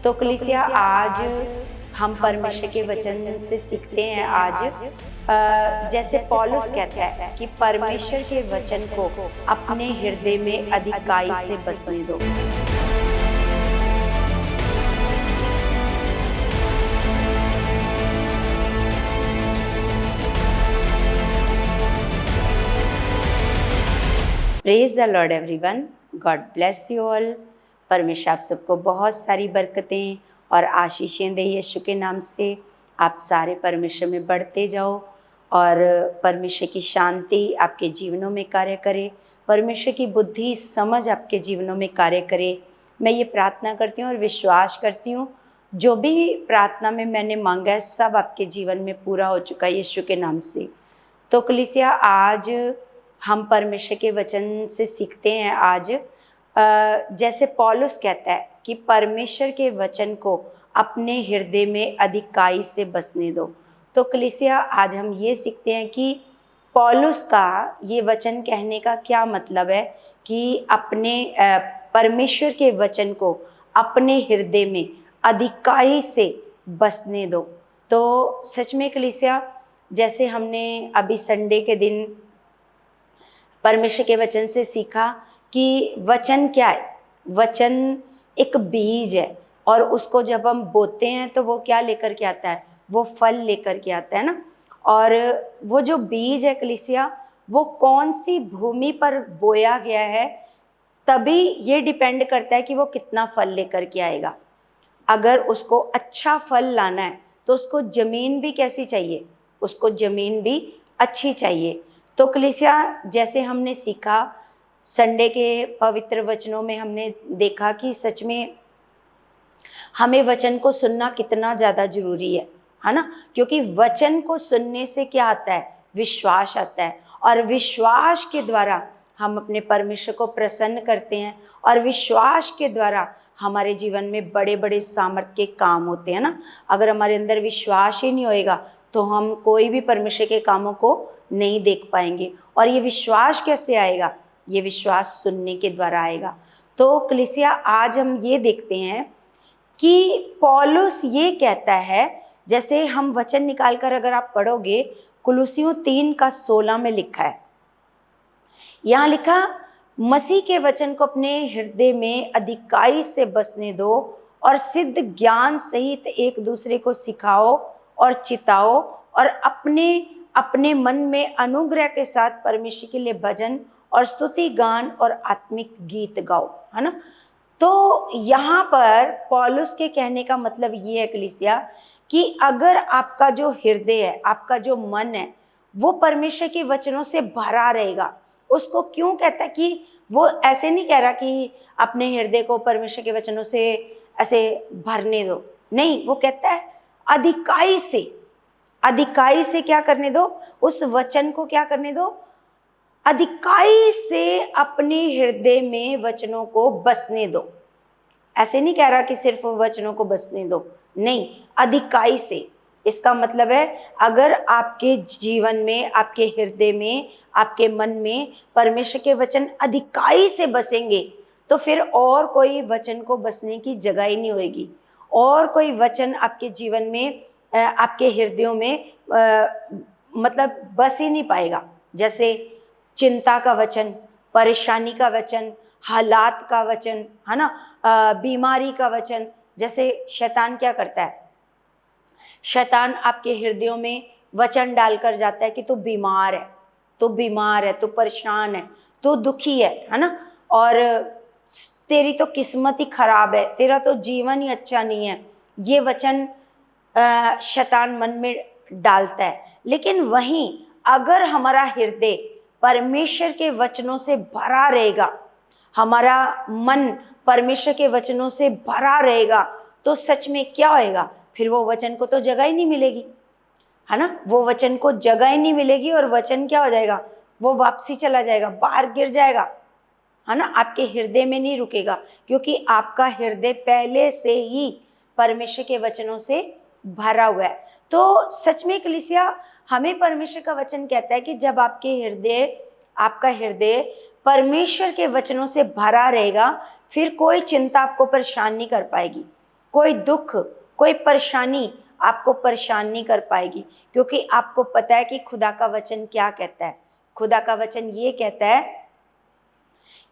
तो कलीसिया आज हम परमेश्वर के वचन से सीखते हैं आज जैसे पौलुस कहता है कि परमेश्वर के वचन को अपने हृदय में अधिकाई से बसने दो। Praise the Lord everyone, God bless you all. परमेश्वर आप सबको बहुत सारी बरकतें और आशीषें दे यीशु के नाम से। आप सारे परमेश्वर में बढ़ते जाओ और परमेश्वर की शांति आपके जीवनों में कार्य करे, परमेश्वर की बुद्धि समझ आपके जीवनों में कार्य करे। मैं ये प्रार्थना करती हूँ और विश्वास करती हूँ जो भी प्रार्थना में मैंने मांगा है सब आपके जीवन में पूरा हो चुका है यीशु के नाम से। तो कलीसिया आज हम परमेश्वर के वचन से सीखते हैं आज जैसे पौलुस कहता है कि परमेश्वर के वचन को अपने हृदय में अधिकाई से बसने दो। तो कलीसिया आज हम ये सीखते हैं कि पौलुस का ये वचन कहने का क्या मतलब है कि अपने परमेश्वर के वचन को अपने हृदय में अधिकाई से बसने दो। तो सच में कलीसिया जैसे हमने अभी संडे के दिन परमेश्वर के वचन से सीखा कि वचन क्या है। वचन एक बीज है और उसको जब हम बोते हैं तो वो क्या लेकर के आता है, वो फल लेकर के आता है ना। और वो जो बीज है कलीसिया वो कौन सी भूमि पर बोया गया है तभी ये डिपेंड करता है कि वो कितना फल लेकर के आएगा। अगर उसको अच्छा फल लाना है तो उसको ज़मीन भी कैसी चाहिए, उसको ज़मीन भी अच्छी चाहिए। तो कलीसिया जैसे हमने सीखा संडे के पवित्र वचनों में हमने देखा कि सच में हमें वचन को सुनना कितना ज़्यादा ज़रूरी है ना। क्योंकि वचन को सुनने से क्या आता है, विश्वास आता है और विश्वास के द्वारा हम अपने परमेश्वर को प्रसन्न करते हैं और विश्वास के द्वारा हमारे जीवन में बड़े बड़े सामर्थ्य के काम होते हैं ना। अगर हमारे अंदर विश्वास ही नहीं होएगा तो हम कोई भी परमेश्वर के कामों को नहीं देख पाएंगे। और ये विश्वास कैसे आएगा, ये विश्वास सुनने के द्वारा आएगा। तो कलीसिया आज हम ये देखते हैं कि पौलुस ये कहता है, जैसे हम वचन निकालकर अगर आप पढ़ोगे कुलुसियों 3:16 में लिखा है, यहाँ लिखा मसीह के वचन को अपने हृदय में अधिकाई से बसने दो और सिद्ध ज्ञान सहित एक दूसरे को सिखाओ और चिताओ और अपने अपने मन में अनुग्रह के साथ परमेश्वर के लिए भजन और स्तुति गान और आत्मिक गीत गाओ, है ना। तो यहाँ पर पौलुस के कहने का मतलब ये है कलीसिया कि अगर आपका जो हृदय है, आपका जो मन है वो परमेश्वर के वचनों से भरा रहेगा। उसको क्यों कहता है कि वो ऐसे नहीं कह रहा कि अपने हृदय को परमेश्वर के वचनों से ऐसे भरने दो, नहीं, वो कहता है अधिकाई से क्या करने दो, उस वचन को क्या करने दो, अधिकाई से अपने हृदय में वचनों को बसने दो। ऐसे नहीं कह रहा कि सिर्फ वचनों को बसने दो, नहीं, अधिकाई से। इसका मतलब है अगर आपके जीवन में, आपके हृदय में, आपके मन में परमेश्वर के वचन अधिकाई से बसेंगे तो फिर और कोई वचन को बसने की जगह ही नहीं होगी। और कोई वचन आपके जीवन में, आपके हृदयों में मतलब बस ही नहीं पाएगा। जैसे चिंता का वचन, परेशानी का वचन, हालात का वचन, है ना, बीमारी का वचन। जैसे शैतान क्या करता है, शैतान आपके हृदयों में वचन डालकर जाता है कि तू बीमार है, तू बीमार है, तू परेशान है, तू दुखी है ना, और तेरी तो किस्मत ही खराब है, तेरा तो जीवन ही अच्छा नहीं है। ये वचन शैतान मन में डालता है। लेकिन वहीं अगर हमारा हृदय परमेश्वर के वचनों से भरा रहेगा, हमारा मन परमेश्वर के वचनों से भरा रहेगा तो सच में क्या होएगा, फिर वो वचन को तो जगह ही नहीं मिलेगी, है ना। वो वचन को जगह ही नहीं मिलेगी और वचन क्या हो जाएगा, वो वापसी चला जाएगा, बाहर गिर जाएगा, है ना, आपके हृदय में नहीं रुकेगा। क्योंकि आपका हृदय पहले से ही परमेश्वर के वचनों से भरा हुआ है। तो सच में कलीसिया हमें परमेश्वर का वचन कहता है कि जब आपका हृदय परमेश्वर के वचनों से भरा रहेगा फिर कोई चिंता आपको परेशान नहीं कर पाएगी, कोई दुख, कोई परेशानी आपको परेशान नहीं कर पाएगी, क्योंकि आपको पता है कि खुदा का वचन क्या कहता है। खुदा का वचन ये कहता है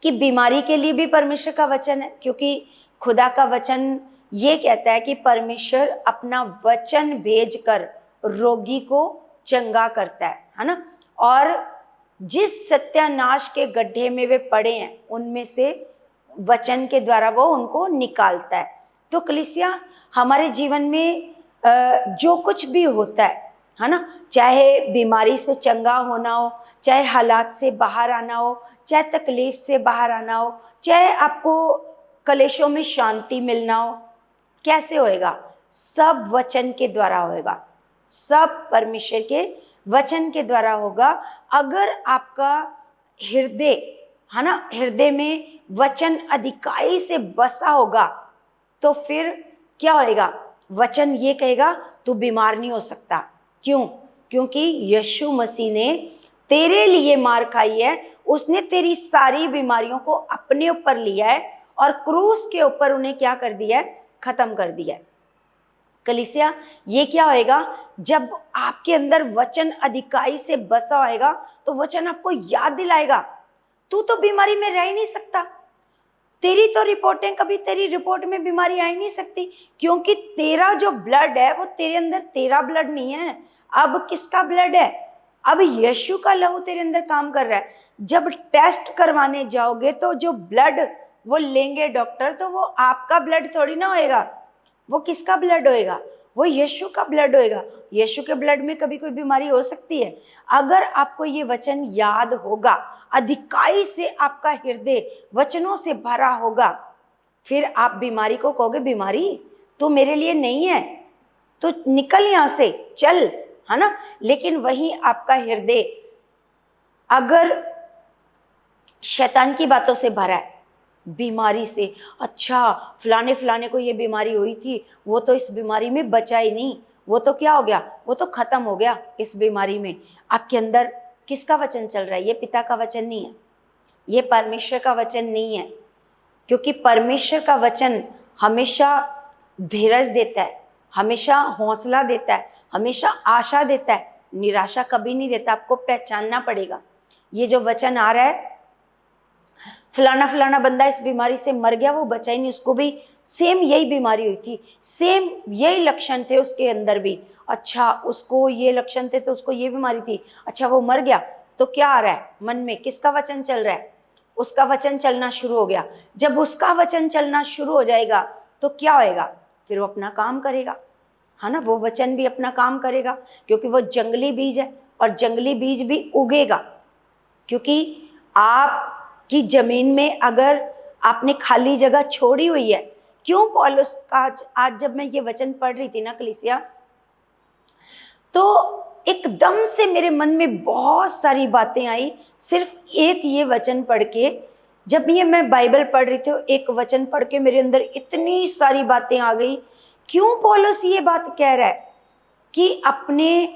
कि बीमारी के लिए भी परमेश्वर का वचन है, क्योंकि खुदा का वचन ये कहता है कि परमेश्वर अपना वचन भेजकर रोगी को चंगा करता है ना। और जिस सत्यानाश के गड्ढे में वे पड़े हैं, उनमें से वचन के द्वारा वो उनको निकालता है। तो कलीसिया, हमारे जीवन में जो कुछ भी होता है ना, चाहे बीमारी से चंगा होना हो, चाहे हालात से बाहर आना हो, चाहे तकलीफ से बाहर आना हो, चाहे आपको कलेशों में शांति मिलना हो, कैसे होएगा? सब वचन के द्वारा होएगा, सब परमेश्वर के वचन के द्वारा होगा। अगर आपका हृदय है ना, हृदय में वचन अधिकाई से बसा होगा, तो फिर क्या होएगा? वचन ये कहेगा तू बीमार नहीं हो सकता। क्यों? क्योंकि यीशु मसीह ने तेरे लिए मार खाई है, उसने तेरी सारी बीमारियों को अपने ऊपर लिया है और क्रूस के ऊपर उन्हें क्या कर दिया है? खत्म कर दिया है। कलीसिया, ये क्या होएगा? जब आपके अंदर वचन अधिकाई से बसा होएगा, तो वचन आपको याद दिलाएगा तू तो बीमारी में रह ही नहीं सकता। तेरी तो रिपोर्टें, कभी तेरी रिपोर्ट में बीमारी आ ही नहीं सकती, क्योंकि तेरा जो ब्लड है वो तेरे अंदर तेरा ब्लड नहीं है। अब किसका ब्लड है? अब यीशु का लहू तेरे अंदर काम कर रहा है। जब टेस्ट करवाने जाओगे तो जो ब्लड वो लेंगे डॉक्टर, तो वो आपका ब्लड थोड़ी ना होएगा, वो किसका ब्लड होएगा? वो यीशु का ब्लड होएगा। यीशु के ब्लड में कभी कोई बीमारी हो सकती है? अगर आपको ये वचन याद होगा, अधिकाई से आपका हृदय वचनों से भरा होगा, फिर आप बीमारी को कहोगे बीमारी तू मेरे लिए नहीं है, तो निकल यहां से, चल, है ना। लेकिन वहीं आपका हृदय अगर शैतान की बातों से भरा है, बीमारी से, अच्छा फलाने फलाने को ये बीमारी हुई थी, वो तो इस बीमारी में बचा ही नहीं, वो तो क्या हो गया? वो तो खत्म हो गया इस बीमारी में। आपके अंदर किसका वचन चल रहा है? ये पिता का वचन नहीं है, ये परमेश्वर का वचन नहीं है, क्योंकि परमेश्वर का वचन हमेशा धीरज देता है, हमेशा हौसला देता है, हमेशा आशा देता है, निराशा कभी नहीं देता। आपको पहचानना पड़ेगा, ये जो वचन आ रहा है, फलाना फलाना बंदा इस बीमारी से मर गया, वो बचा ही नहीं, उसको भी सेम यही बीमारी हुई थी, सेम यही लक्षण थे उसके अंदर भी, अच्छा उसको ये लक्षण थे तो उसको ये बीमारी थी, अच्छा वो मर गया। तो क्या आ रहा है मन में? किसका वचन चल रहा है? उसका वचन चलना शुरू हो गया। जब उसका वचन चलना शुरू हो जाएगा तो क्या होएगा? फिर वो अपना काम करेगा, है ना। वो वचन भी अपना काम करेगा, क्योंकि वो जंगली बीज है और जंगली बीज भी उगेगा। क्योंकि आपकी जमीन में अगर आपने खाली जगह छोड़ी हुई है, क्यों पौलुस का आज जब मैं ये वचन पढ़ रही थी ना कलीसिया, तो एकदम से मेरे मन में बहुत सारी बातें आई, सिर्फ एक ये वचन पढ़ के। जब ये मैं बाइबल पढ़ रही थी, एक वचन पढ़ के मेरे अंदर इतनी सारी बातें आ गई। क्यों पौलुस ये बात कह रहा है कि अपने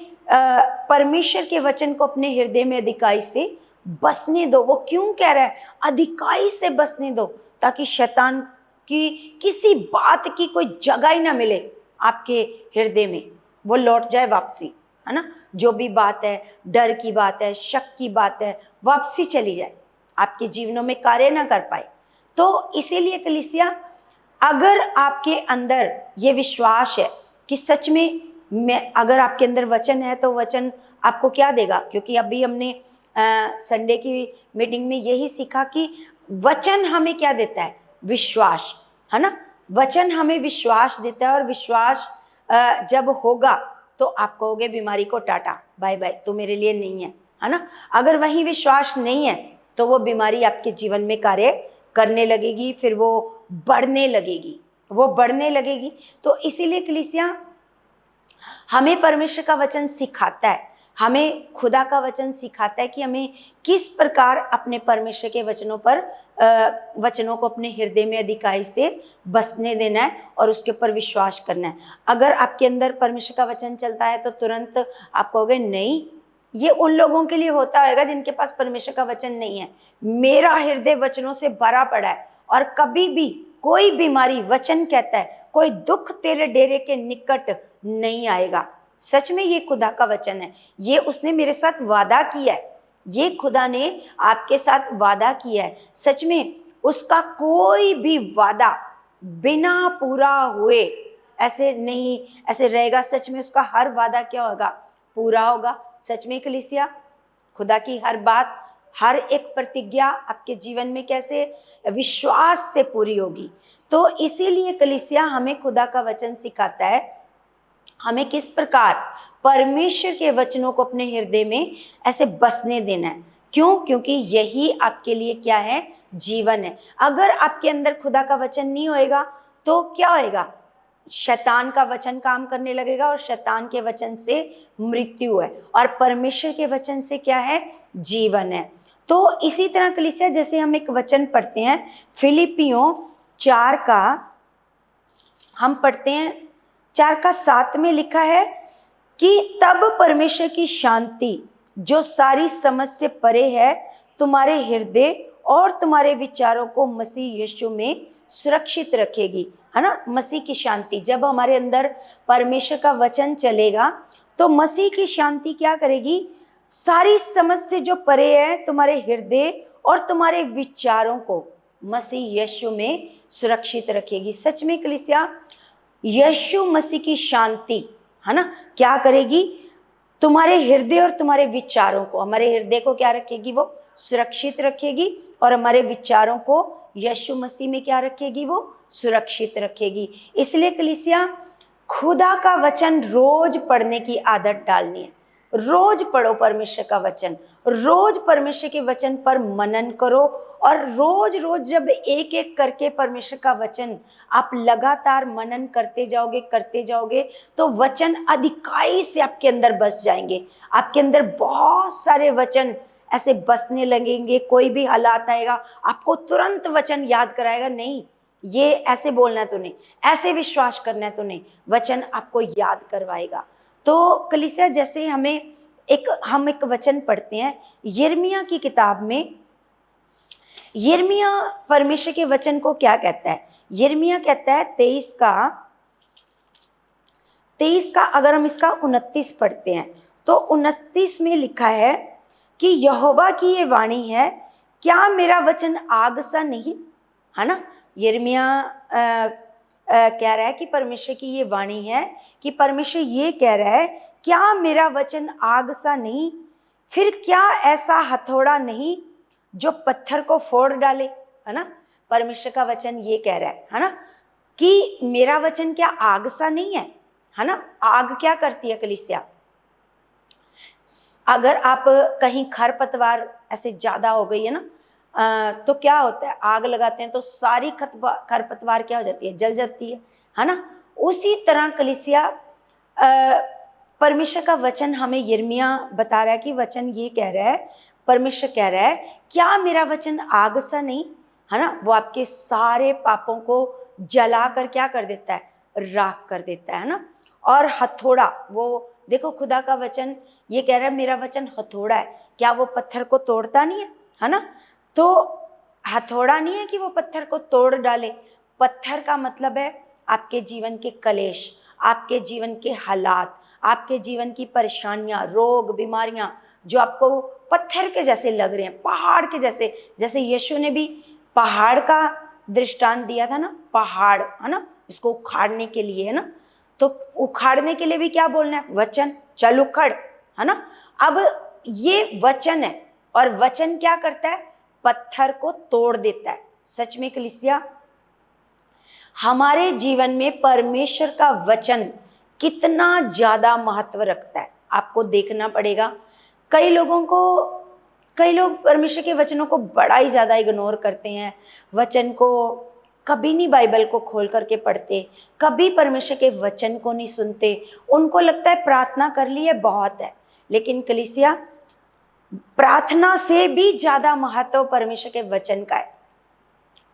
परमेश्वर के वचन को अपने हृदय में अधिकाई से बसने दो? वो क्यों कह रहा है अधिकाई से बसने दो? ताकि शैतान की किसी बात की कोई जगह ही ना मिले आपके हृदय में, वो लौट जाए वापसी, है ना। जो भी बात है, डर की बात है, शक की बात है, वापसी चली जाए, आपके जीवनों में कार्य ना कर पाए। तो इसीलिए कलीसिया, अगर आपके अंदर ये विश्वास है कि सच में अगर आपके अंदर वचन है, तो वचन आपको क्या देगा? क्योंकि अभी हमने संडे की मीटिंग में यही सीखा कि वचन हमें क्या देता है? विश्वास, है ना। वचन हमें विश्वास देता है, और विश्वास जब होगा तो आप कहोगे बीमारी को टाटा, बाय बाय, तो मेरे लिए नहीं है ना। अगर वही विश्वास नहीं है तो वो बीमारी आपके जीवन में कार्य करने लगेगी, फिर वो बढ़ने लगेगी, वो बढ़ने लगेगी। तो इसीलिए कलीसिया, हमें परमेश्वर का वचन सिखाता है, हमें खुदा का वचन सिखाता है कि हमें किस प्रकार अपने परमेश्वर के वचनों को अपने हृदय में अधिकाई से बसने देना है और उसके ऊपर विश्वास करना है। अगर आपके अंदर परमेश्वर का वचन चलता है तो तुरंत आप कहोगे नहीं, ये उन लोगों के लिए होता होगा जिनके पास परमेश्वर का वचन नहीं है। मेरा हृदय वचनों से भरा पड़ा है और कभी भी कोई बीमारी, वचन कहता है कोई दुख तेरे डेरे के निकट नहीं आएगा। सच में ये खुदा का वचन है, ये उसने मेरे साथ वादा किया है, ये खुदा ने आपके साथ वादा किया है। सच में उसका कोई भी वादा बिना पूरा हुए ऐसे नहीं ऐसे रहेगा। सच में उसका हर वादा क्या होगा, पूरा होगा। सच में कलीसिया, खुदा की हर बात, हर एक प्रतिज्ञा आपके जीवन में कैसे विश्वास से पूरी होगी। तो इसीलिए कलीसिया हमें खुदा का वचन सिखाता है हमें किस प्रकार परमेश्वर के वचनों को अपने हृदय में ऐसे बसने देना है। क्यों? क्योंकि यही आपके लिए क्या है, जीवन है। अगर आपके अंदर खुदा का वचन नहीं होएगा तो क्या होएगा, शैतान का वचन काम करने लगेगा, और शैतान के वचन से मृत्यु है, और परमेश्वर के वचन से क्या है, जीवन है। तो इसी तरह कलीसिया, जैसे हम एक वचन पढ़ते हैं फिलिपियों 4 का, हम पढ़ते हैं 4 का 7 में लिखा है कि तब परमेश्वर की शांति जो सारी समझ से परे है तुम्हारे हृदय और तुम्हारे विचारों को मसीह यीशु में सुरक्षित रखेगी, है ना। मसीह की शांति, जब हमारे अंदर परमेश्वर का वचन चलेगा तो मसीह की शांति क्या करेगी, सारी समझ से जो परे है तुम्हारे हृदय और तुम्हारे विचारों को मसीह यीशु में सुरक्षित रखेगी। सच में कलीसिया, यीशु मसीह की शांति, है ना, क्या करेगी, तुम्हारे हृदय और तुम्हारे विचारों को, हमारे हृदय को क्या रखेगी, वो सुरक्षित रखेगी, और हमारे विचारों को यीशु मसीह में क्या रखेगी, वो सुरक्षित रखेगी। इसलिए कलीसिया, खुदा का वचन रोज पढ़ने की आदत डालनी है। रोज पढ़ो परमेश्वर का वचन, रोज परमेश्वर के वचन पर मनन करो, और रोज रोज जब एक एक करके परमेश्वर का वचन आप लगातार मनन करते जाओगे तो वचन अधिकाई से आपके अंदर बस जाएंगे। आपके अंदर बहुत सारे वचन ऐसे बसने लगेंगे। कोई भी हालात आएगा आपको तुरंत वचन याद कराएगा, नहीं ये ऐसे बोलना है तो नहीं, ऐसे विश्वास करना है तो नहीं, वचन आपको याद करवाएगा। तो कलीसिया, जैसे हम एक वचन पढ़ते हैं यिर्मयाह की किताब में। यिर्मयाह परमेश्वर के वचन को क्या कहता है, यिर्मयाह कहता है 23 का अगर हम इसका 29 पढ़ते हैं तो 29 में लिखा है कि यहोवा की ये वाणी है, क्या मेरा वचन आग सा नहीं, है ना। यिर्मयाह कह रहा है कि परमेश्वर की ये वाणी है कि परमेश्वर ये कह रहा है, क्या मेरा वचन आग सा नहीं, फिर क्या ऐसा हथौड़ा नहीं जो पत्थर को फोड़ डाले, है ना। परमेश्वर का वचन ये कह रहा है ना, कि मेरा वचन क्या आग सा नहीं है ना। आग क्या करती है कलीसिया, अगर आप कहीं खरपतवार ऐसे ज्यादा हो गई है ना, तो क्या होता है, आग लगाते हैं तो सारी खरपतवार क्या हो जाती है, जल जाती है ना। उसी तरह कलीसिया, परमेश्वर का वचन हमें यिर्मयाह बता रहा है कि वचन ये कह रहा है, परमेश्वर कह रहा है, क्या मेरा वचन आग सा नहीं, है ना। वो आपके सारे पापों को जला कर क्या कर देता है, राख कर देता है ना। और हथौड़ा, वो देखो खुदा का वचन ये कह रहा है मेरा वचन हथौड़ा है, क्या वो पत्थर को तोड़ता नहीं है ना। तो हथौड़ा नहीं है कि वो पत्थर को तोड़ डाले। पत्थर का मतलब है आपके जीवन के कलेश, आपके जीवन के हालात, आपके जीवन की परेशानियां, रोग, बीमारियां जो आपको पत्थर के जैसे लग रहे हैं, पहाड़ के जैसे। जैसे यीशु ने भी पहाड़ का दृष्टांत दिया था ना, पहाड़, है ना, इसको उखाड़ने के लिए, है ना। तो उखाड़ने के लिए भी क्या बोलना है, वचन, चल उखड़, है ना। अब ये वचन है, और वचन क्या करता है, पत्थर को तोड़ देता है। सच में कलीसिया, हमारे जीवन में परमेश्वर का वचन कितना ज्यादा महत्व रखता है, आपको देखना पड़ेगा। कई लोग परमेश्वर के वचनों को बड़ा ही ज्यादा इग्नोर करते हैं, वचन को कभी नहीं बाइबल को खोल करके पढ़ते, कभी परमेश्वर के वचन को नहीं सुनते। उनको लगता है प्रार्थना कर ली है बहुत है। लेकिन कलीसिया, प्रार्थना से भी ज्यादा महत्व परमेश्वर के वचन का है।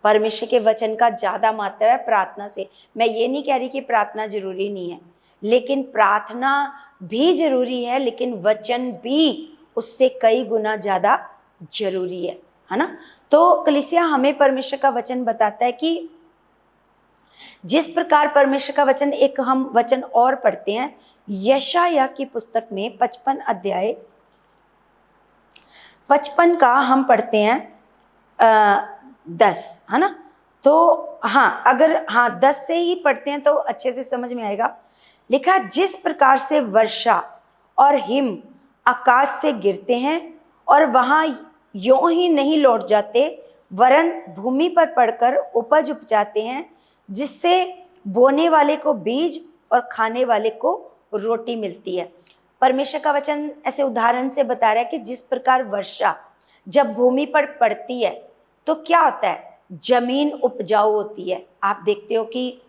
परमेश्वर के वचन का ज्यादा महत्व है प्रार्थना से। मैं ये नहीं कह रही कि प्रार्थना जरूरी नहीं है, लेकिन प्रार्थना भी जरूरी है, लेकिन वचन भी उससे कई गुना ज्यादा जरूरी है ना। तो कलीसिया, हमें परमेश्वर का वचन बताता है कि जिस प्रकार परमेश्वर का वचन, एक हम वचन और पढ़ते हैं यशायाह की पुस्तक में 55 अध्याय 55 का हम पढ़ते हैं 10, है ना। तो हाँ, अगर 10 से ही पढ़ते हैं तो अच्छे से समझ में आएगा। लिखा, जिस प्रकार से वर्षा और हिम आकाश से गिरते हैं और वहां यों ही नहीं लौट जाते, वरन भूमि पर पड़कर उपज उपजाते हैं, जिससे बोने वाले को बीज और खाने वाले को रोटी मिलती है। परमेश्वर का वचन ऐसे उदाहरण से बता रहा है कि जिस प्रकार वर्षा जब भूमि पर पड़ती है तो क्या होता है, जमीन उपजाऊ होती है। आप देखते हो कि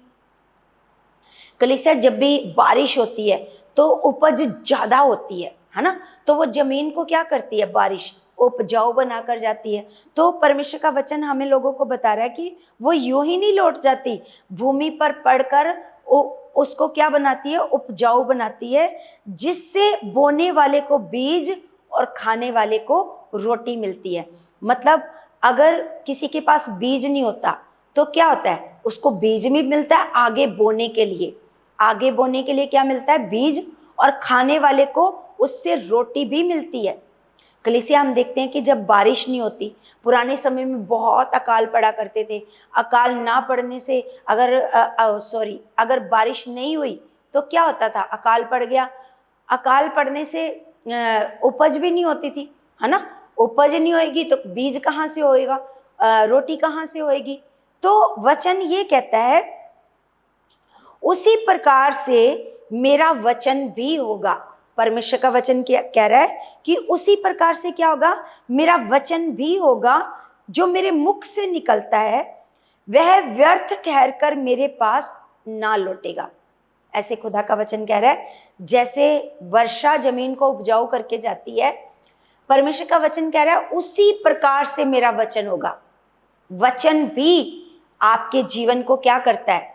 कलीसिया जब भी बारिश होती है तो उपज ज्यादा होती है ना। तो वो जमीन को क्या करती है, बारिश उपजाऊ बनाकर जाती है। तो परमेश्वर का वचन हमें लोगों को बता रहा है कि वो यूं ही नहीं लौट जाती, भूमि पर पड़कर उसको क्या बनाती है, उपजाऊ बनाती है, जिससे बोने वाले को बीज और खाने वाले को रोटी मिलती है। मतलब अगर किसी के पास बीज नहीं होता तो क्या होता है, उसको बीज भी मिलता है आगे बोने के लिए। आगे बोने के लिए क्या मिलता है, बीज, और खाने वाले को उससे रोटी भी मिलती है। कलीसिया हम देखते हैं कि जब बारिश नहीं होती, पुराने समय में बहुत अकाल पड़ा करते थे। अकाल ना पड़ने से अगर बारिश नहीं हुई तो क्या होता था, अकाल पड़ गया, अकाल पड़ने से उपज भी नहीं होती थी, है ना। उपज नहीं होएगी तो बीज कहाँ से होएगा, रोटी कहाँ से होएगी। तो वचन ये कहता है उसी प्रकार से मेरा वचन भी होगा। परमेश्वर का वचन क्या कह रहा है कि उसी प्रकार से क्या होगा, मेरा वचन भी होगा जो मेरे मुख से निकलता है, वह व्यर्थ ठहरकर मेरे पास ना लौटेगा। ऐसे खुदा का वचन कह रहा है, जैसे वर्षा जमीन को उपजाऊ करके जाती है, परमेश्वर का वचन कह रहा है उसी प्रकार से मेरा वचन होगा। वचन भी आपके जीवन को क्या करता है,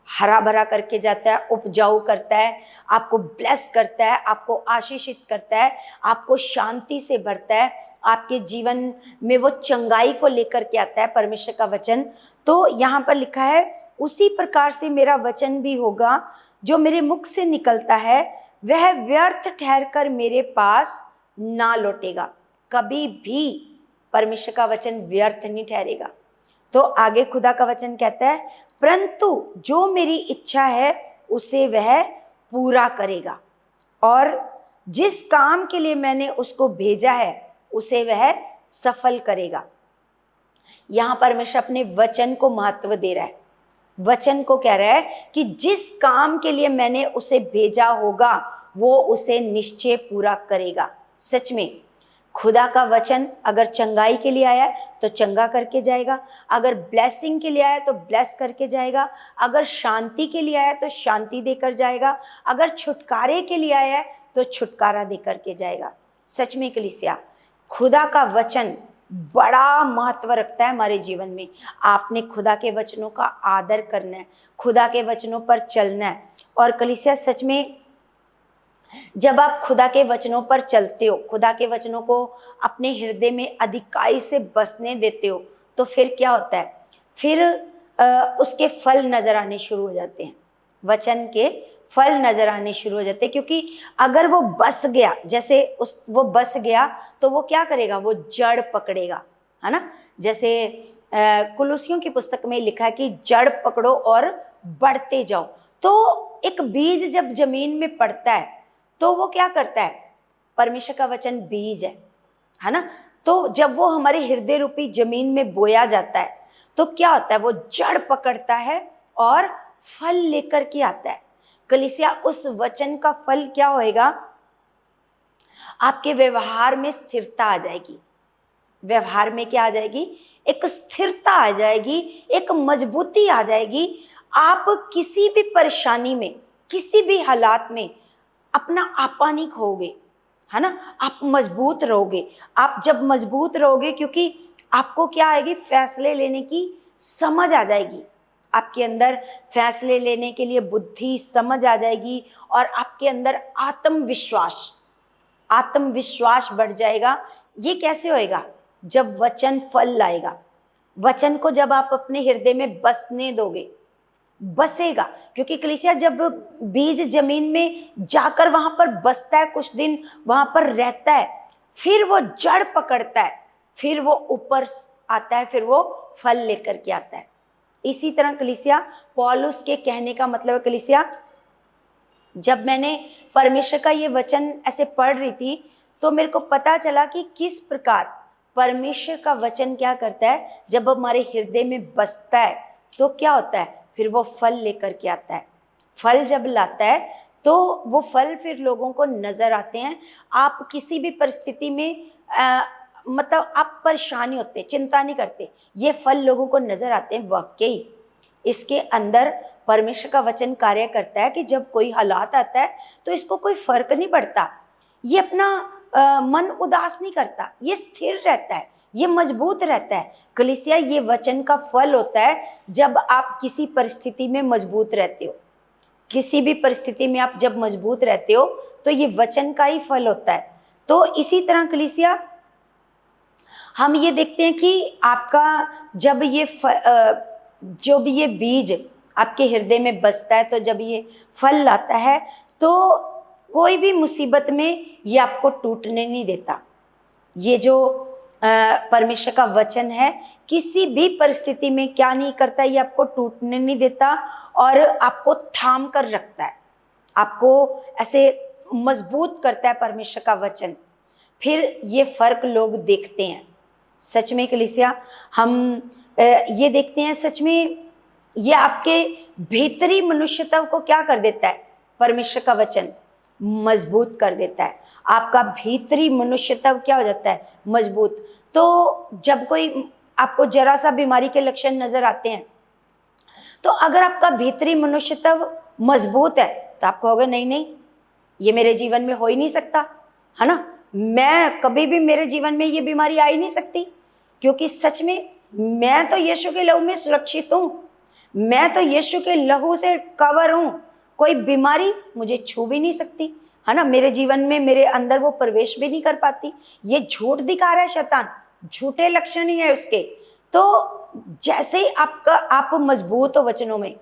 हरा भरा करके जाता है, उपजाऊ करता है, आपको ब्लेस करता है, आपको आशीषित करता है, आपको शांति से भरता है, आपके जीवन में वो चंगाई को लेकर के आता है परमेश्वर का वचन। तो यहाँ पर लिखा है उसी प्रकार से मेरा वचन भी होगा जो मेरे मुख से निकलता है, वह व्यर्थ ठहरकर मेरे पास ना लौटेगा। कभी भी परमेश्वर का वचन व्यर्थ नहीं ठहरेगा। तो आगे खुदा का वचन कहता है, परंतु जो मेरी इच्छा है उसे वह पूरा करेगा, और जिस काम के लिए मैंने उसको भेजा है उसे वह सफल करेगा। यहां परमेश्वर अपने वचन को महत्व दे रहा है। वचन को कह रहा है कि जिस काम के लिए मैंने उसे भेजा होगा वो उसे निश्चय पूरा करेगा। सच में खुदा का वचन अगर चंगाई के लिए आया है तो चंगा करके जाएगा, अगर ब्लेसिंग के लिए आया तो ब्लेस करके जाएगा, अगर शांति के लिए आया तो शांति देकर जाएगा, अगर छुटकारे के लिए आया है तो छुटकारा देकर के जाएगा। सच में कलीसिया, खुदा का वचन बड़ा महत्व रखता है हमारे जीवन में। आपने खुदा के वचनों का आदर करना है, खुदा के वचनों पर चलना है। और कलीसिया सच में जब आप खुदा के वचनों पर चलते हो, खुदा के वचनों को अपने हृदय में अधिकाई से बसने देते हो, तो फिर क्या होता है, फिर उसके फल नजर आने शुरू हो जाते हैं। वचन के फल नजर आने शुरू हो जाते हैं, क्योंकि अगर वो बस गया, जैसे वो बस गया तो वो क्या करेगा, वो जड़ पकड़ेगा, है ना। जैसे कुलुसियों की पुस्तक में लिखा है कि जड़ पकड़ो और बढ़ते जाओ। तो एक बीज जब जमीन में पड़ता है तो वो क्या करता है, परमेश्वर का वचन बीज है ना। तो जब वो हमारे हृदय रूपी जमीन में बोया जाता है तो क्या होता है, वो जड़ पकड़ता है और फल लेकर के आता है। कलीसिया उस वचन का फल क्या होएगा, आपके व्यवहार में स्थिरता आ जाएगी। व्यवहार में क्या आ जाएगी, एक स्थिरता आ जाएगी, एक मजबूती आ जाएगी। आप किसी भी परेशानी में, किसी भी हालात में अपना आपा नहीं खोओगे, है ना। आप मजबूत रहोगे। आप जब मजबूत रहोगे, क्योंकि आपको क्या आएगी, फैसले लेने की समझ आ जाएगी। आपके अंदर फैसले लेने के लिए बुद्धि, समझ आ जाएगी, और आपके अंदर आत्मविश्वास बढ़ जाएगा। ये कैसे होएगा, जब वचन फल लाएगा। वचन को जब आप अपने हृदय में बसने दोगे, बसेगा, क्योंकि कलीसिया जब बीज जमीन में जाकर वहां पर बसता है, कुछ दिन वहां पर रहता है, फिर वो जड़ पकड़ता है, फिर वो ऊपर आता है, फिर वो फल लेकर के आता है। इसी तरह कलीसिया, पौलुस के कहने का मतलब है कलीसिया, जब मैंने परमेश्वर का ये वचन ऐसे पढ़ रही थी तो मेरे को पता चला कि किस प्रकार परमेश्वर का वचन क्या करता है, जब हमारे हृदय में बसता है तो क्या होता है, फिर वो फल लेकर के आता है। फल जब लाता है तो वो फल फिर लोगों को नजर आते हैं। आप किसी भी परिस्थिति में मतलब आप परेशानी होते, चिंता नहीं करते, ये फल लोगों को नजर आते हैं। वाकई इसके अंदर परमेश्वर का वचन कार्य करता है कि जब कोई हालात आता है तो इसको कोई फर्क नहीं पड़ता, ये अपना मन उदास नहीं करता, ये स्थिर रहता है, ये मजबूत रहता है। कलीसिया, ये वचन का फल होता है जब आप किसी परिस्थिति में मजबूत रहते हो। किसी भी परिस्थिति में आप जब मजबूत रहते हो तो ये वचन का ही फल होता है। तो इसी तरह कलीसिया, हम ये देखते हैं कि आपका जब ये जो भी ये बीज आपके हृदय में बसता है, तो जब ये फल लाता है तो कोई भी मुसीबत में ये आपको टूटने नहीं देता। ये जो परमेश्वर का वचन है, किसी भी परिस्थिति में क्या नहीं करता, ये आपको टूटने नहीं देता और आपको थाम कर रखता है, आपको ऐसे मजबूत करता है परमेश्वर का वचन। फिर ये फर्क लोग देखते हैं। सच में कलीसिया, हम ये देखते हैं, सच में ये आपके भीतरी मनुष्यत्व को क्या कर देता है, परमेश्वर का वचन मजबूत कर देता है। आपका भीतरी मनुष्यत्व क्या हो जाता है, मजबूत। तो जब कोई आपको जरा सा बीमारी के लक्षण नजर आते हैं, तो अगर आपका भीतरी मनुष्यत्व मजबूत है तो आप कहोगे नहीं नहीं, ये मेरे जीवन में हो ही नहीं सकता, है ना, मैं कभी भी, मेरे जीवन में ये बीमारी आ ही नहीं सकती, क्योंकि सच में मैं तो यीशु के लहू में सुरक्षित हूँ, मैं तो यीशु के लहू से कवर हूँ, कोई बीमारी मुझे छू भी नहीं सकती, है ना, मेरे जीवन में, मेरे अंदर वो प्रवेश भी नहीं कर पाती। ये झूठ दिखा रहा है शैतान, झूठे लक्षण ही है उसके। तो जैसे ही आप मजबूत हो वचनों में,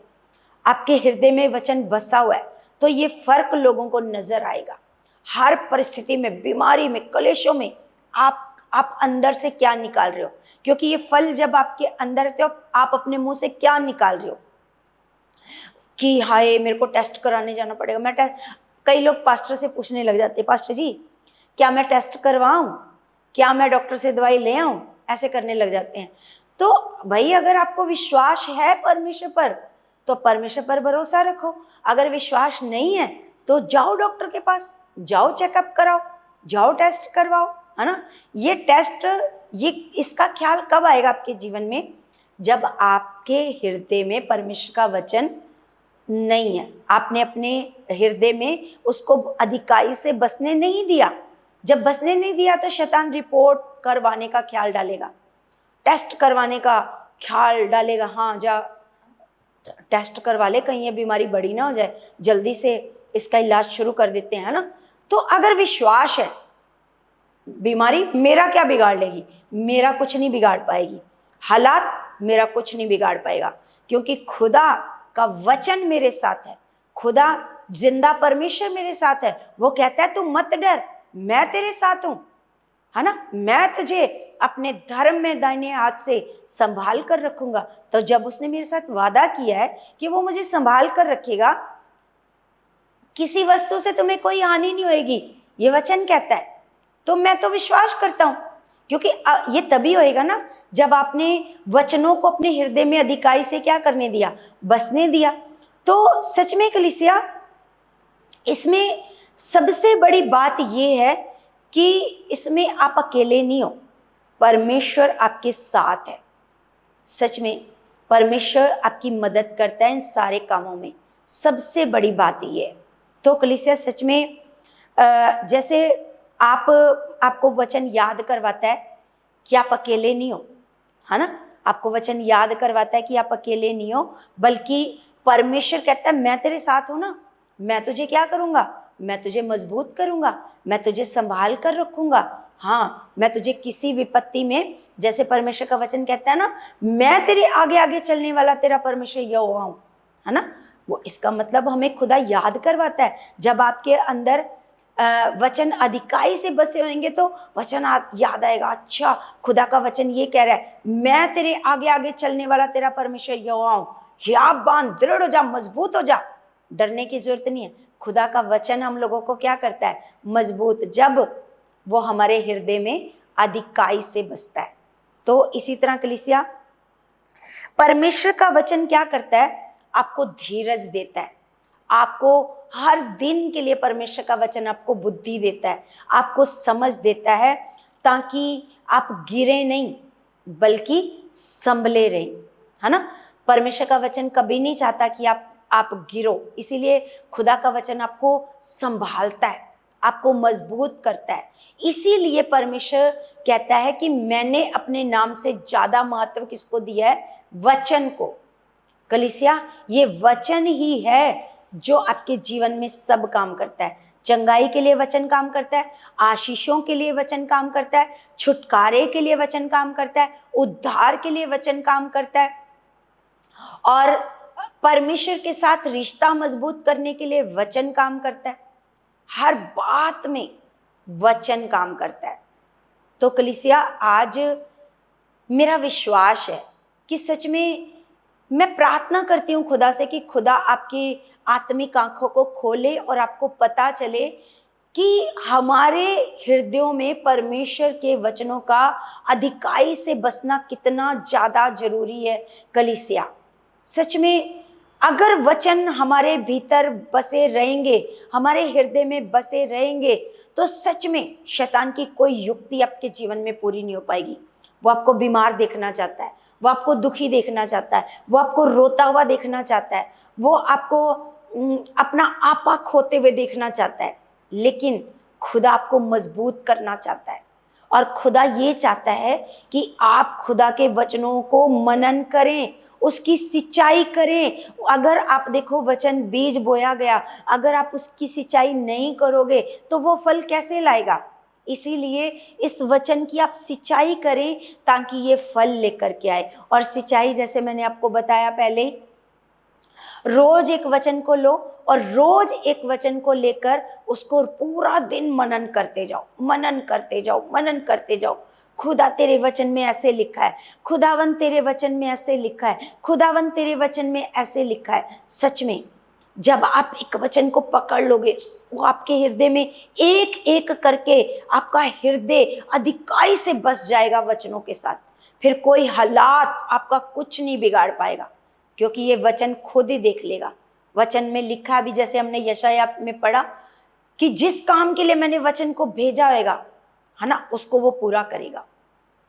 आपके हृदय में वचन बसा हुआ है, तो ये फर्क लोगों को नजर आएगा। हर परिस्थिति में, बीमारी में, कलेशों में आप अंदर से क्या निकाल रहे हो, क्योंकि ये फल जब आपके अंदर रहते हो, आप अपने मुंह से क्या निकाल रहे हो कि हाय मेरे को टेस्ट कराने जाना पड़ेगा। मैं कई लोग पास्टर से पूछने लग जाते हैं, पास्टर जी क्या मैं टेस्ट करवाऊं, क्या मैं डॉक्टर से दवाई ले आऊं, ऐसे करने लग जाते हैं। तो भाई, अगर आपको विश्वास है परमेश्वर पर तो परमेश्वर पर भरोसा रखो। अगर विश्वास नहीं है तो जाओ डॉक्टर के पास, जाओ चेकअप कराओ, जाओ टेस्ट करवाओ, है ना। ये टेस्ट, ये इसका ख्याल कब आएगा आपके जीवन में, जब आपके हृदय में परमेश्वर का वचन नहीं है, आपने अपने हृदय में उसको अधिकाई से बसने नहीं दिया। जब बसने नहीं दिया तो शैतान रिपोर्ट करवाने का ख्याल डालेगा, टेस्ट करवाने का ख्याल डालेगा, हाँ जा टेस्ट करवा ले, कहीं ये बीमारी बड़ी ना हो जाए, जल्दी से इसका इलाज शुरू कर देते हैं, ना। तो अगर विश्वास है, बीमारी मेरा क्या बिगाड़ लेगी, मेरा कुछ नहीं बिगाड़ पाएगी, हालात मेरा कुछ नहीं बिगाड़ पाएगा, क्योंकि खुदा का वचन मेरे साथ है, खुदा जिंदा परमेश्वर मेरे साथ है। वो कहता है तू मत डर, मैं तेरे साथ हूं, है ना, मैं तुझे अपने धर्म में दाहिने हाथ से संभाल कर रखूंगा। तो जब उसने मेरे साथ वादा किया है कि वो मुझे संभाल कर रखेगा, किसी वस्तु से तुम्हें कोई हानि नहीं होगी, ये वचन कहता है, तो मैं तो विश्वास करता हूं, क्योंकि ये तभी होएगा ना जब आपने वचनों को अपने हृदय में अधिकाई से क्या करने दिया, बसने दिया। तो सच में कलीसिया, इसमें सबसे बड़ी बात यह है कि इसमें आप अकेले नहीं हो, परमेश्वर आपके साथ है। सच में परमेश्वर आपकी मदद करता है इन सारे कामों में, सबसे बड़ी बात ये है। तो कलीसिया, सच में जैसे आपको वचन याद करवाता है कि आप अकेले नहीं हो, है ना, आपको वचन याद करवाता है कि आप अकेले नहीं हो, बल्कि परमेश्वर कहता है मैं तेरे साथ हूं ना, मैं तुझे क्या करूंगा, मैं तुझे मजबूत करूंगा, मैं तुझे संभाल कर रखूंगा, हाँ, मैं तुझे किसी विपत्ति में, जैसे परमेश्वर का वचन कहता है ना, मैं तेरे आगे आगे चलने वाला तेरा परमेश्वर यहोवा हूं, है ना। वो इसका मतलब हमें खुदा याद करवाता है। जब आपके अंदर वचन अधिकाई से बसे होंगे तो वचन याद आएगा, अच्छा खुदा का वचन ये कह रहा है, मैं तेरे आगे आगे चलने वाला तेरा परमेश्वर यहोवा हूं, हियाब बांध, दृढ़ हो जा, मजबूत हो जा। डरने की जरूरत नहीं है। खुदा का वचन हम लोगों को क्या करता है, मजबूत, जब वो हमारे हृदय में अधिकाई से बसता है। तो इसी तरह कलीसिया, परमेश्वर का वचन क्या करता है, आपको धीरज देता है। आपको हर दिन के लिए परमेश्वर का वचन आपको बुद्धि देता है, आपको समझ देता है, ताकि आप गिरे नहीं बल्कि संभले रहें, है ना। परमेश्वर का वचन कभी नहीं चाहता कि आप गिरो, इसीलिए खुदा का वचन आपको संभालता है, आपको मजबूत करता है। इसीलिए परमेश्वर कहता है कि मैंने अपने नाम से ज्यादा महत्व किसको दिया है, वचन को। कलीसिया, ये वचन ही है जो आपके जीवन में सब काम करता है। चंगाई के लिए वचन काम करता है, आशीषों के लिए वचन काम करता है, छुटकारे के लिए वचन काम करता है, उद्धार के लिए वचन काम करता है, और परमेश्वर के साथ रिश्ता मजबूत करने के लिए वचन काम करता है। हर बात में वचन काम करता है। तो कलीसिया, आज मेरा विश्वास है कि सच में मैं प्रार्थना करती हूँ खुदा से कि खुदा आपकी आत्मिक आंखों को खोले और आपको पता चले कि हमारे हृदयों में परमेश्वर के वचनों का अधिकाई से बसना कितना ज्यादा जरूरी है। कलीसिया, सच में अगर वचन हमारे भीतर बसे रहेंगे, हमारे हृदय में बसे रहेंगे, तो सच में शैतान की कोई युक्ति आपके जीवन में पूरी नहीं हो पाएगी। वो आपको बीमार देखना चाहता है, वो आपको दुखी देखना चाहता है, वो आपको रोता हुआ देखना चाहता है, वो आपको अपना आपा खोते हुए देखना चाहता है। लेकिन खुदा आपको मजबूत करना चाहता है, और खुदा ये चाहता है कि आप खुदा के वचनों को मनन करें, उसकी सिंचाई करें। अगर आप देखो, वचन बीज बोया गया, अगर आप उसकी सिंचाई नहीं करोगे तो वो फल कैसे लाएगा। इसीलिए इस वचन की आप सिंचाई करें ताकि ये फल लेकर के आए। और सिंचाई, जैसे मैंने आपको बताया पहले, रोज एक वचन को लो और रोज एक वचन को लेकर उसको पूरा दिन मनन करते जाओ, मनन करते जाओ, मनन करते जाओ। खुदा तेरे वचन में ऐसे लिखा है, खुदावन तेरे वचन में ऐसे लिखा है, खुदावन तेरे वचन में ऐसे लिखा है। सच में जब आप एक वचन को पकड़ लोगे, वो आपके हृदय में एक एक करके आपका हृदय अधिकाई से बस जाएगा वचनों के साथ। फिर कोई हालात आपका कुछ नहीं बिगाड़ पाएगा, क्योंकि ये वचन खुद ही देख लेगा। वचन में लिखा भी, जैसे हमने यशायाह में पढ़ा, कि जिस काम के लिए मैंने वचन को भेजा होगा, है ना, उसको वो पूरा करेगा,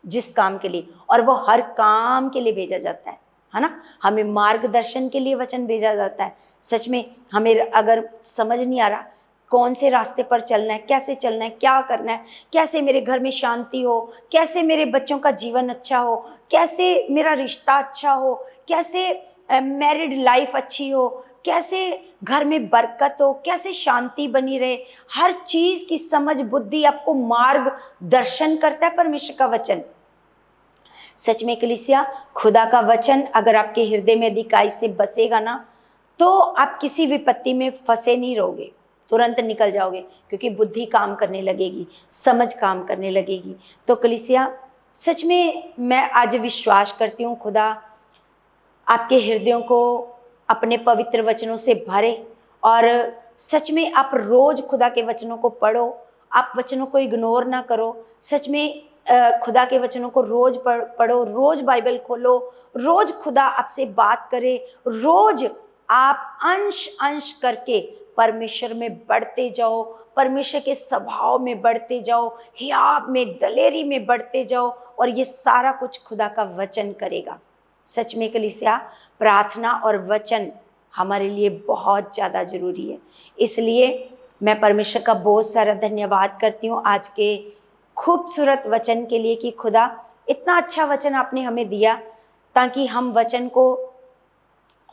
जिस काम के लिए। और वो हर काम के लिए भेजा जाता है ना। हमें मार्गदर्शन के लिए वचन भेजा जाता है। सच में हमें अगर समझ नहीं आ रहा कौन से रास्ते पर चलना है, कैसे चलना है, क्या करना है, कैसे मेरे घर में शांति हो, कैसे मेरे बच्चों का जीवन अच्छा हो, कैसे मेरा रिश्ता अच्छा हो, कैसे मैरिड लाइफ अच्छी हो, कैसे घर में बरकत हो, कैसे शांति बनी रहे, हर चीज की समझ बुद्धि आपको मार्ग दर्शन करता है परमेश्वर का वचन। सच में कलीसिया, खुदा का वचन अगर आपके हृदय में अधिकाई से बसेगा ना, तो आप किसी विपत्ति में फंसे नहीं रहोगे, तुरंत निकल जाओगे, क्योंकि बुद्धि काम करने लगेगी, समझ काम करने लगेगी। तो कलीसिया, सच में मैं आज विश्वास करती हूँ खुदा आपके हृदयों को अपने पवित्र वचनों से भरे, और सच में आप रोज खुदा के वचनों को पढ़ो, आप वचनों को इग्नोर ना करो। सच में खुदा के वचनों को रोज पढ़ो, रोज बाइबल खोलो, रोज खुदा आपसे बात करे, रोज आप अंश अंश करके परमेश्वर में बढ़ते जाओ, परमेश्वर के स्वभाव में बढ़ते जाओ, हियाब में, दलेरी में बढ़ते जाओ, और ये सारा कुछ खुदा का वचन करेगा। सच में कलीसिया, प्रार्थना और वचन हमारे लिए बहुत ज़्यादा जरूरी है। इसलिए मैं परमेश्वर का बहुत सारा धन्यवाद करती हूँ आज के खूबसूरत वचन के लिए, कि खुदा इतना अच्छा वचन आपने हमें दिया ताकि हम वचन को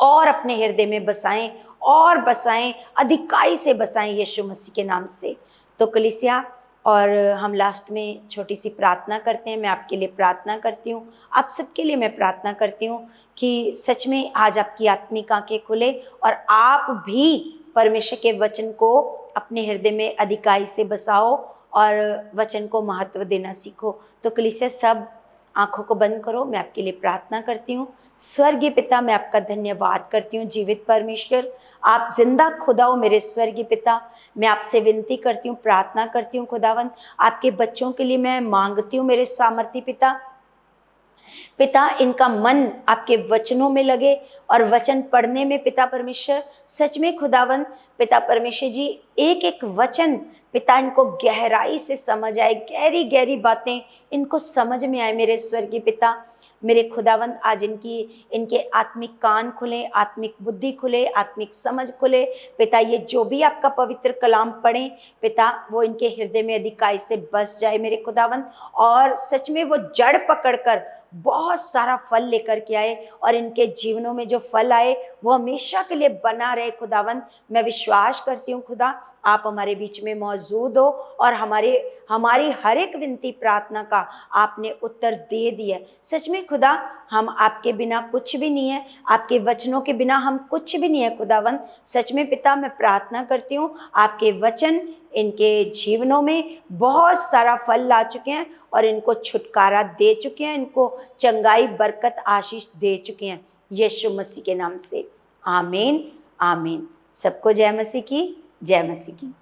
और अपने हृदय में बसाएं और बसाएं, अधिकाई से बसाएं यीशु मसीह के नाम से। तो कलीसिया, और हम लास्ट में छोटी सी प्रार्थना करते हैं। मैं आपके लिए प्रार्थना करती हूँ, आप सबके लिए मैं प्रार्थना करती हूँ कि सच में आज आपकी आत्मिक आंखें खुले और आप भी परमेश्वर के वचन को अपने हृदय में अधिकाई से बसाओ और वचन को महत्व देना सीखो। तो कलीसिया सब आंखों को बंद करो, मैं आपके लिए प्रार्थना करती हूँ। स्वर्गीय पिता, मैं आपका धन्यवाद करती हूँ। जीवित परमेश्वर, आप जिंदा खुदा हो मेरे स्वर्गीय पिता। मैं आपसे विनती करती हूँ, प्रार्थना करती हूँ खुदावंद, आपके बच्चों के लिए मैं मांगती हूँ मेरे सामर्थी पिता। पिता, इनका मन आपके वचनों में लगे और वचन पढ़ने में पिता परमेश्वर सच में खुदावंद पिता परमेश्वर जी, एक एक वचन पिता इनको गहराई से समझ आए, गहरी गहरी बातें इनको समझ में आए मेरे स्वर्गीय पिता। मेरे खुदावंद आज इनके आत्मिक कान खुले, आत्मिक बुद्धि खुले, आत्मिक समझ खुले पिता। ये जो भी आपका पवित्र कलाम पढ़े पिता, वो इनके हृदय में अधिकाई से बस जाए मेरे खुदावंद, और सच में वो जड़ पकड़कर बहुत सारा फल लेकर के आए और इनके जीवनों में जो फल आए वो हमेशा के लिए बना रहे खुदावंद। मैं विश्वास करती हूँ खुदा, आप हमारे बीच में मौजूद हो और हमारी हर एक विनती प्रार्थना का आपने उत्तर दे दिया। सच में खुदा, हम आपके बिना कुछ भी नहीं है, आपके वचनों के बिना हम कुछ भी नहीं है खुदावंद। सच में पिता, मैं प्रार्थना करती हूँ आपके वचन इनके जीवनों में बहुत सारा फल ला चुके हैं और इनको छुटकारा दे चुके हैं, इनको चंगाई बरकत आशीष दे चुके हैं यीशु मसीह के नाम से। आमीन आमीन। सबको जय मसीह की, जय मसीह की।